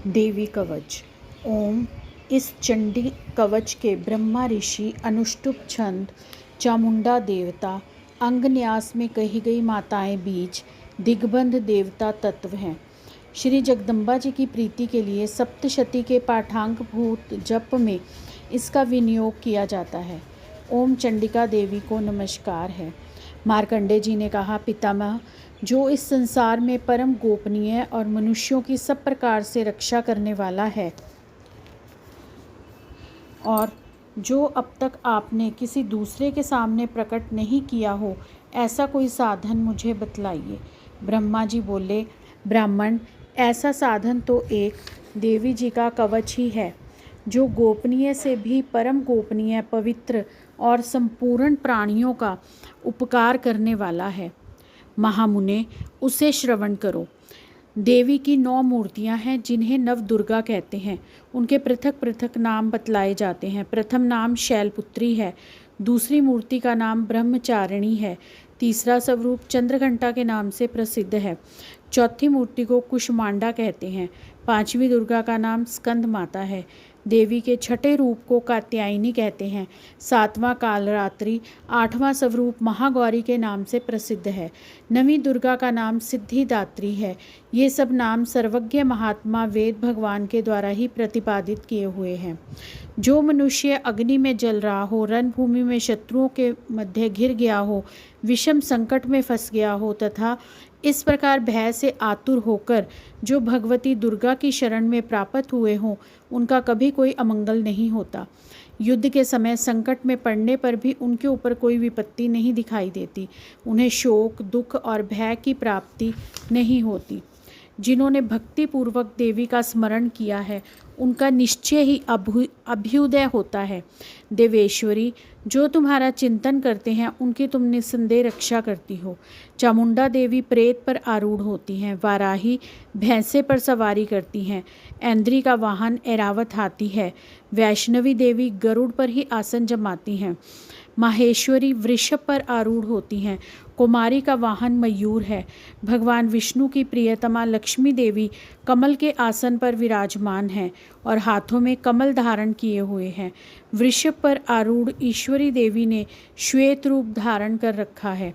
देवी कवच। ओम। इस चंडी कवच के ब्रह्मा ऋषि, अनुष्टुप छंद, चामुंडा देवता, अंगन्यास में कही गई माताएं बीज, दिग्बंध देवता तत्व हैं। श्री जगदम्बा जी की प्रीति के लिए सप्तशती के पाठांक भूत जप में इसका विनियोग किया जाता है। ओम चंडिका देवी को नमस्कार है। मार्कंडे जी ने कहा, पितामह, जो इस संसार में परम गोपनीय और मनुष्यों की सब प्रकार से रक्षा करने वाला है, और जो अब तक आपने किसी दूसरे के सामने प्रकट नहीं किया हो, ऐसा कोई साधन मुझे बतलाइए। ब्रह्मा जी बोले, ब्राह्मण, ऐसा साधन तो एक देवी जी का कवच ही है, जो गोपनीय से भी परम गोपनीय, पवित्र और संपूर्ण प्राणियों का उपकार करने वाला है। महामुने, उसे श्रवण करो। देवी की 9 मूर्तियां हैं, जिन्हें नव दुर्गा कहते हैं। उनके पृथक पृथक नाम बतलाए जाते हैं। प्रथम नाम शैलपुत्री है, दूसरी मूर्ति का नाम ब्रह्मचारिणी है, तीसरा स्वरूप चंद्रघंटा के नाम से प्रसिद्ध है, चौथी मूर्ति को कुष्मांडा कहते हैं, पांचवी दुर्गा का नाम स्कंद माता है, देवी के छठे रूप को कात्यायनी कहते हैं, सातवां कालरात्रि, आठवां स्वरूप महागौरी के नाम से प्रसिद्ध है, नवीं दुर्गा का नाम सिद्धिदात्री है। ये सब नाम सर्वज्ञ महात्मा वेद भगवान के द्वारा ही प्रतिपादित किए हुए हैं। जो मनुष्य अग्नि में जल रहा हो, रणभूमि में शत्रुओं के मध्य घिर गया हो, विषम संकट में फंस गया हो, तथा इस प्रकार भय से आतुर होकर जो भगवती दुर्गा की शरण में प्राप्त हुए हों, उनका कभी कोई अमंगल नहीं होता। युद्ध के समय संकट में पड़ने पर भी उनके ऊपर कोई विपत्ति नहीं दिखाई देती। उन्हें शोक, दुख और भय की प्राप्ति नहीं होती। जिन्होंने भक्ति पूर्वक देवी का स्मरण किया है, उनका निश्चय ही अभ्युदय होता है। देवेश्वरी, जो तुम्हारा चिंतन करते हैं, उनकी तुम निस्संदेह रक्षा करती हो। चामुंडा देवी प्रेत पर आरूढ़ होती हैं, वाराही भैंसे पर सवारी करती हैं, ऐन्द्री का वाहन ऐरावत हाथी है, वैष्णवी देवी गरुड़ पर ही आसन जमाती हैं, माहेश्वरी वृषभ पर आरूढ़ होती हैं, कुमारी का वाहन मयूर है, भगवान विष्णु की प्रियतमा लक्ष्मी देवी कमल के आसन पर विराजमान हैं और हाथों में कमल धारण किए हुए हैं। वृषभ पर आरूढ़ ईश्वरी देवी ने श्वेत रूप धारण कर रखा है।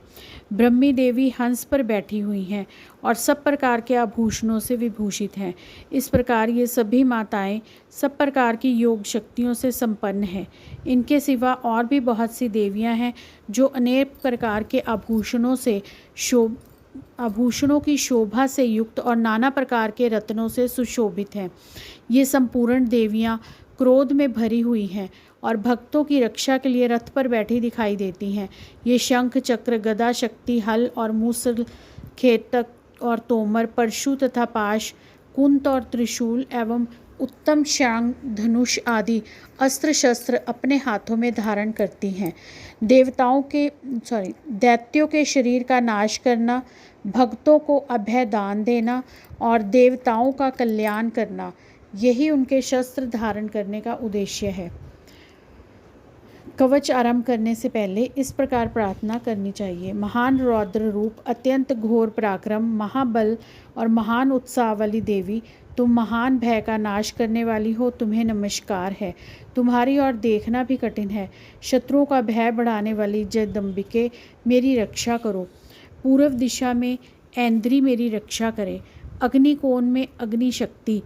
ब्रह्मी देवी हंस पर बैठी हुई हैं और सब प्रकार के आभूषणों से विभूषित हैं। इस प्रकार ये सभी माताएं सब प्रकार की योग शक्तियों से संपन्न हैं। इनके सिवा और भी बहुत सी देवियां हैं जो अनेक प्रकार के आभूषणों की शोभा से युक्त और नाना प्रकार के रत्नों से सुशोभित हैं। ये संपूर्ण देवियां क्रोध में भरी हुई हैं और भक्तों की रक्षा के लिए रथ पर बैठी दिखाई देती हैं। ये शंख, चक्र, गदा, शक्ति, हल और मूसल, खेतक और तोमर, परशु तथा पाश, कुंत और त्रिशूल एवं उत्तम शांग, धनुष आदि अस्त्र शस्त्र अपने हाथों में धारण करती हैं। दैत्यों के शरीर का नाश करना, भक्तों को अभय दान देना और देवताओं का कल्याण करना, यही उनके शस्त्र धारण करने का उद्देश्य है। कवच आरंभ करने से पहले इस प्रकार प्रार्थना करनी चाहिए। महान रौद्र रूप, अत्यंत घोर पराक्रम, महाबल और महान उत्साह वाली देवी, तुम महान भय का नाश करने वाली हो, तुम्हें नमस्कार है। तुम्हारी ओर देखना भी कठिन है। शत्रुओं का भय बढ़ाने वाली जगदम्बिके, मेरी रक्षा करो। पूर्व दिशा में ऐन्द्री मेरी रक्षा करे, अग्निकोण में अग्नि शक्ति,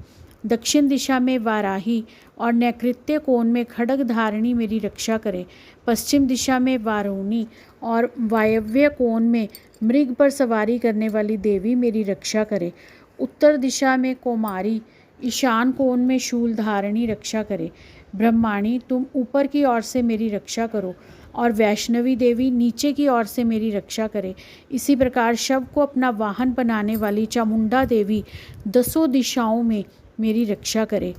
दक्षिण दिशा में वाराही और नैऋत्य कोण में खड्ग धारिणी मेरी रक्षा करे, पश्चिम दिशा में वारुणी और वायव्य कोण में मृग पर सवारी करने वाली देवी मेरी रक्षा करे, उत्तर दिशा में कौमारी, ईशान कोण में शूल धारिणी रक्षा करे। ब्रह्माणी, तुम ऊपर की ओर से मेरी रक्षा करो और वैष्णवी देवी नीचे की ओर से मेरी रक्षा करे। इसी प्रकार शव को अपना वाहन बनाने वाली चामुंडा देवी 10 दिशाओं में मेरी रक्षा करे।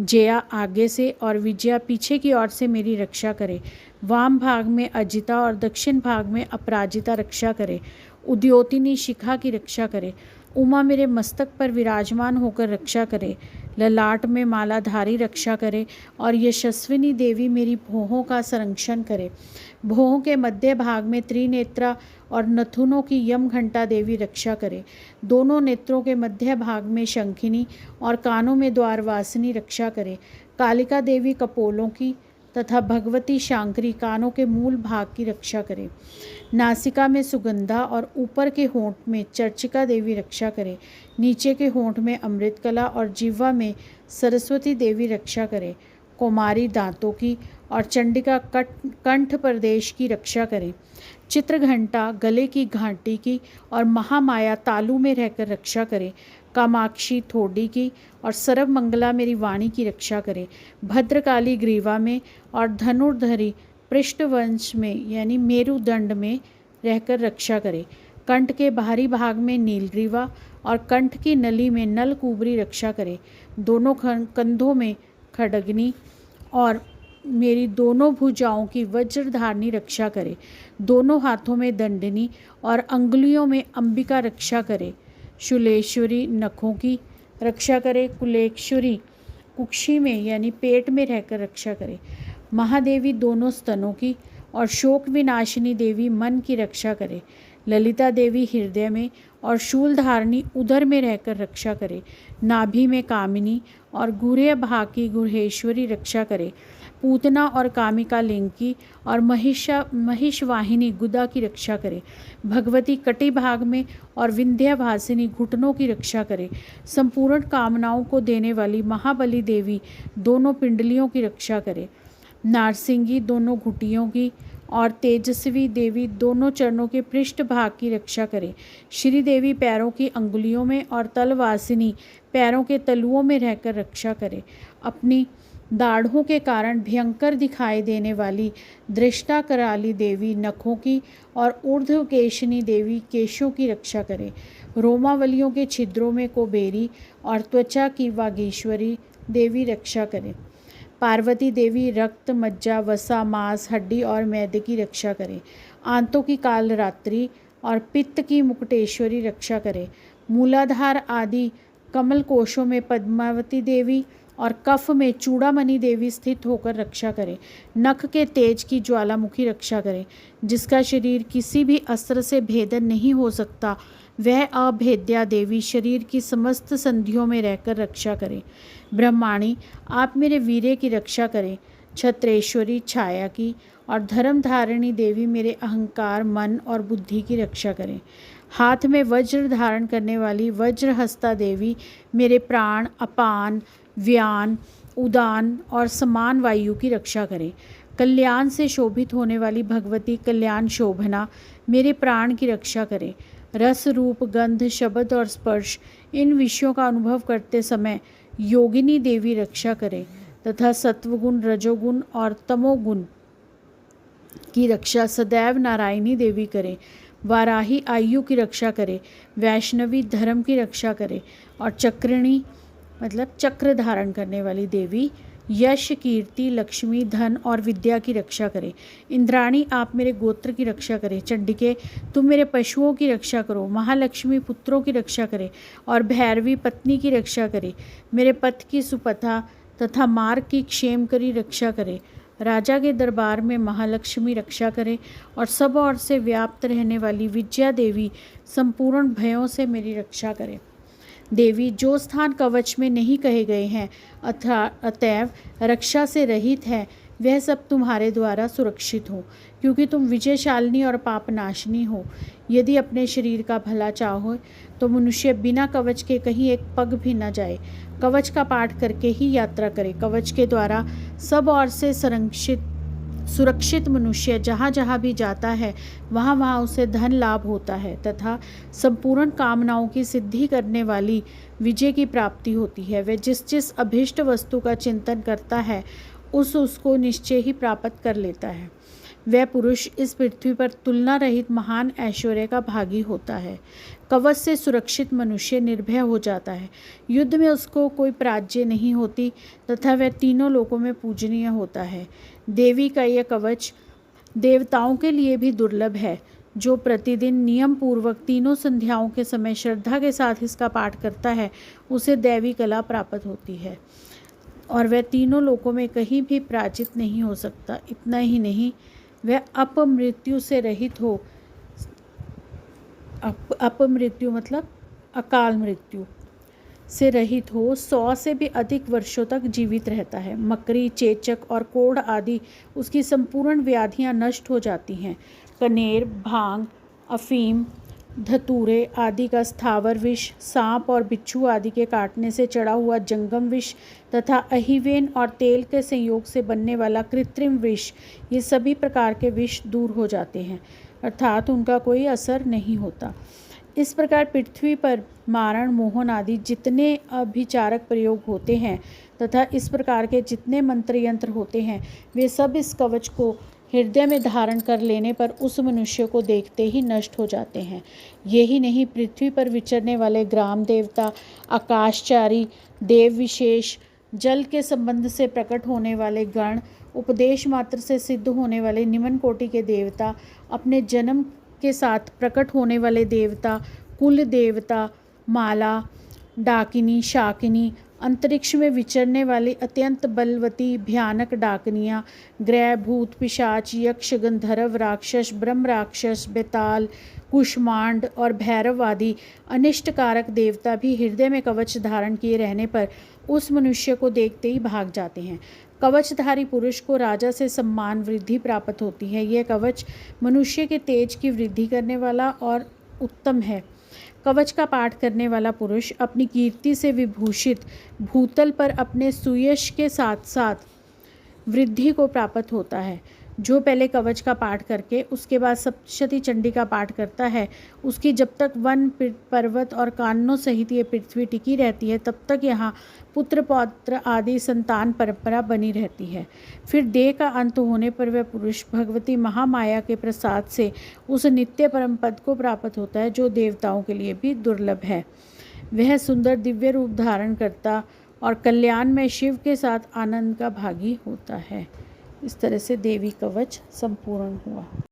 जया आगे से और विजया पीछे की ओर से मेरी रक्षा करे। वाम भाग में अजिता और दक्षिण भाग में अपराजिता रक्षा करे। उद्योतिनी शिखा की रक्षा करे। उमा मेरे मस्तक पर विराजमान होकर रक्षा करे। ललाट में मालाधारी रक्षा करे और यशस्विनी देवी मेरी भौहों का संरक्षण करे। भौहों के मध्य भाग में त्रिनेत्रा और नथुनों की यम घंटा देवी रक्षा करे। दोनों नेत्रों के मध्य भाग में शंखिनी और कानों में द्वारवासिनी रक्षा करे। कालिका देवी कपोलों की तथा भगवती शांकरी कानों के मूल भाग की रक्षा करे। नासिका में सुगंधा और ऊपर के होंठ में चर्चिका देवी रक्षा करे। नीचे के होंठ में अमृतकला और जिह्वा में सरस्वती देवी रक्षा करे। कुमारी दांतों की और चंडिका कंठ प्रदेश की रक्षा करे। चित्रघंटा गले की घाटी की और महामाया तालू में रहकर रक्षा करे। कामाक्षी थोड़ी की और सर्वमंगला मेरी वाणी की रक्षा करे। भद्रकाली ग्रीवा में और धनुर्धरी पृष्ठवंश में यानी मेरुदंड में रहकर रक्षा करे। कंठ के बाहरी भाग में नीलग्रीवा और कंठ की नली में नलकूबरी रक्षा करे। दोनों कंधों में खड्गनी और मेरी दोनों भुजाओं की वज्रधारणी रक्षा करे। दोनों हाथों में दंडनी और अंगुलियों में अंबिका रक्षा करे। शूलेश्वरी नखों की रक्षा करे। कुलेश्वरी कुक्षी में यानी पेट में रहकर रक्षा करे। महादेवी दोनों स्तनों की और शोक विनाशिनी देवी मन की रक्षा करे। ललिता देवी हृदय में और शूलधारणी उदर में रहकर रक्षा करे। नाभि में कामिनी और गुह्य भाग की गुहेश्वरी रक्षा करे। पूतना और कामिका लिंग की और महिषवाहिनी गुदा की रक्षा करे। भगवती कटी भाग में और विंध्यवासिनी घुटनों की रक्षा करे। संपूर्ण कामनाओं को देने वाली महाबली देवी दोनों पिंडलियों की रक्षा करे। नारसिंगी दोनों घुटियों की और तेजस्वी देवी दोनों चरणों के पृष्ठ भाग की रक्षा करे। श्री देवी पैरों की अंगुलियों में और तलवासिनी पैरों के तलुओं में रहकर रक्षा करे। अपनी दाढ़ों के कारण भयंकर दिखाई देने वाली दृष्टा कराली देवी नखों की और ऊर्ध्वकेशिनी देवी केशों की रक्षा करे। रोमावलियों के छिद्रों में कुबेरी और त्वचा की वागीश्वरी देवी रक्षा करे। पार्वती देवी रक्त मज्जा वसा मांस हड्डी और मैदे की रक्षा करे। आंतों की कालरात्रि और पित्त की मुकुटेश्वरी रक्षा करे। मूलाधार आदि कमल कोशों में पद्मावती देवी और कफ में चूड़ामणि देवी स्थित होकर रक्षा करे। नख के तेज की ज्वालामुखी रक्षा करे। जिसका शरीर किसी भी अस्त्र से भेदन नहीं हो सकता, वह अभेद्या देवी शरीर की समस्त संधियों में रहकर रक्षा करे। ब्रह्माणी आप मेरे वीर्य की रक्षा करें। छत्रेश्वरी छाया की और धर्मधारिणी देवी मेरे अहंकार मन और बुद्धि की रक्षा करें। हाथ में वज्र धारण करने वाली वज्रहस्ता देवी मेरे प्राण अपान व्यान उदान और समान वायु की रक्षा करें। कल्याण से शोभित होने वाली भगवती कल्याण शोभना मेरे प्राण की रक्षा करें। रस रूप गंध शब्द और स्पर्श इन विषयों का अनुभव करते समय योगिनी देवी रक्षा करे तथा सत्वगुण रजोगुण और तमोगुण की रक्षा सदैव नारायणी देवी करे। वाराही आयु की रक्षा करे। वैष्णवी धर्म की रक्षा करे और चक्रिणी मतलब चक्र धारण करने वाली देवी यश कीर्ति लक्ष्मी धन और विद्या की रक्षा करे। इंद्राणी आप मेरे गोत्र की रक्षा करें। चंडिके तुम मेरे पशुओं की रक्षा करो। महालक्ष्मी पुत्रों की रक्षा करे और भैरवी पत्नी की रक्षा करे। मेरे पथ की सुपथा तथा मार्ग की क्षेमकरी रक्षा करे। राजा के दरबार में महालक्ष्मी रक्षा करे और सब ओर से व्याप्त रहने वाली विद्या देवी संपूर्ण भयों से मेरी रक्षा करे। देवी जो स्थान कवच में नहीं कहे गए हैं अतएव रक्षा से रहित है, वह सब तुम्हारे द्वारा सुरक्षित हो, क्योंकि तुम विजयशालिनी और पापनाशिनी हो। यदि अपने शरीर का भला चाहो तो मनुष्य बिना कवच के कहीं एक पग भी न जाए। कवच का पाठ करके ही यात्रा करे। कवच के द्वारा सब ओर से सुरक्षित मनुष्य जहाँ जहाँ भी जाता है वहाँ वहाँ उसे धन लाभ होता है तथा संपूर्ण कामनाओं की सिद्धि करने वाली विजय की प्राप्ति होती है। वह जिस जिस अभीष्ट वस्तु का चिंतन करता है उसको निश्चय ही प्राप्त कर लेता है। वह पुरुष इस पृथ्वी पर तुलना रहित महान ऐश्वर्य का भागी होता है। कवच से सुरक्षित मनुष्य निर्भय हो जाता है। युद्ध में उसको कोई पराजय नहीं होती तथा वह तीनों लोकों में पूजनीय होता है। देवी का यह कवच देवताओं के लिए भी दुर्लभ है। जो प्रतिदिन नियम पूर्वक तीनों संध्याओं के समय श्रद्धा के साथ इसका पाठ करता है उसे दैवी कला प्राप्त होती है और वह तीनों लोकों में कहीं भी पराजित नहीं हो सकता। इतना ही नहीं, वह अपमृत्यु से रहित हो, अपमृत्यु मतलब अकाल मृत्यु से रहित हो 100 से भी अधिक वर्षों तक जीवित रहता है। मकड़ी, चेचक और कोढ़ आदि उसकी संपूर्ण व्याधियां नष्ट हो जाती हैं। कनेर, भांग, अफीम, धतूरे आदि का स्थावर विष, सांप और बिच्छू आदि के काटने से चढ़ा हुआ जंगम विष तथा अहिवेन और तेल के संयोग से बनने वाला कृत्रिम विष, ये सभी प्रकार के विष दूर हो जाते हैं, अर्थात उनका कोई असर नहीं होता। इस प्रकार पृथ्वी पर मारण, मोहन आदि जितने अभिचारक प्रयोग होते हैं तथा इस प्रकार के जितने मंत्र यंत्र होते हैं, वे सब इस कवच को हृदय में धारण कर लेने पर उस मनुष्य को देखते ही नष्ट हो जाते हैं। यही नहीं, पृथ्वी पर विचरने वाले ग्राम देवता, आकाशचारी देव विशेष, जल के संबंध से प्रकट होने वाले गण, उपदेश मात्र से सिद्ध होने वाले निम्न कोटि के देवता, अपने जन्म के साथ प्रकट होने वाले देवता, कुल देवता, माला, डाकिनी, शाकिनी, अंतरिक्ष में विचरने वाली अत्यंत बलवती भयानक डाकनियाँ, ग्रह, भूत, पिशाच, यक्ष, गंधर्व, राक्षस, ब्रह्म राक्षस, बेताल, कुष्मांड और भैरव आदि अनिष्टकारक देवता भी हृदय में कवच धारण किए रहने पर उस मनुष्य को देखते ही भाग जाते हैं। कवचधारी पुरुष को राजा से सम्मान वृद्धि प्राप्त होती है। यह कवच मनुष्य के तेज की वृद्धि करने वाला और उत्तम है। कवच का पाठ करने वाला पुरुष अपनी कीर्ति से विभूषित भूतल पर अपने सुयश के साथ साथ वृद्धि को प्राप्त होता है। जो पहले कवच का पाठ करके उसके बाद सप्तशती चंडी का पाठ करता है, उसकी जब तक वन, पर्वत और काननों सहित ये पृथ्वी टिकी रहती है, तब तक यहाँ पुत्र पौत्र आदि संतान परंपरा बनी रहती है। फिर देह का अंत होने पर वह पुरुष भगवती महामाया के प्रसाद से उस नित्य परम पद को प्राप्त होता है, जो देवताओं के लिए भी दुर्लभ है। वह सुंदर दिव्य रूप धारण करता और कल्याण में शिव के साथ आनंद का भागी होता है। इस तरह से देवी कवच संपूर्ण हुआ।